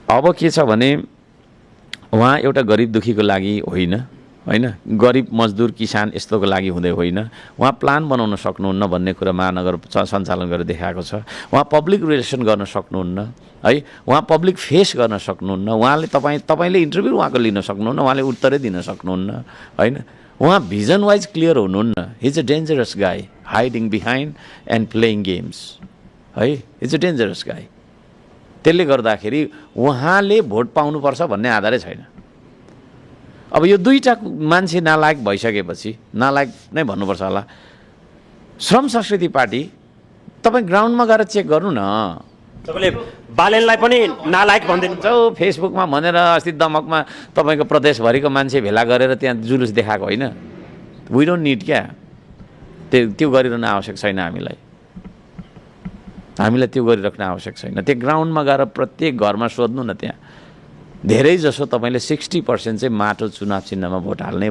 अब के छ भने उहाँ एउटा गरिब दुखीको लागि होइन, होइन, गरिब मजदुर किसान यस्तोको लागि हुँदै होइन। उहाँ प्लान बनाउन सक्नुहुन्न भन्ने कुरा महानगर सञ्चालन गरेर देखाएको छ। उहाँ पब्लिक रिलेसन गर्न सक्नुहुन्न है, उहाँ पब्लिक फेस गर्न सक्नुहुन्न। उहाँले तपाईँले इन्टरभ्यू उहाँको लिन सक्नुहुन्न, उहाँले उत्तरै दिन सक्नुहुन्न, होइन। उहाँ भिजन वाइज क्लियर हुनुहुन्न। हि इज अ डेन्जरस गाई, hiding behind and playing games, है। इज अ डेन्जरस गाई। त्यसले गर्दाखेरि उहाँले भोट पाउनुपर्छ भन्ने आधारै छैन। अब यो दुईटा मान्छे नालायक भइसकेपछि, नालायक नै भन्नुपर्छ होला, श्रम संस्कृति पार्टी तपाईँ ग्राउन्डमा गएर चेक गर्नु न। तपाईँले बालेनलाई पनि नालायक भनिदिनुहुन्छ फेसबुकमा भनेर अस्ति दमकमा तपाईँको प्रदेशभरिको मान्छे भेला गरेर त्यहाँ जुलुस देखाएको होइन। वी डोन्ट निड क्या, त्यो गरिरहन आवश्यक छैन। हामीलाई त्यो गरिराख्न आवश्यक छैन। त्यो ग्राउन्डमा गएर प्रत्येक घरमा सोध्नु न, त्यहाँ धेरै जसो तपाईँले 60% चाहिँ माटो चुनाव चिन्हमा भोट हाल्ने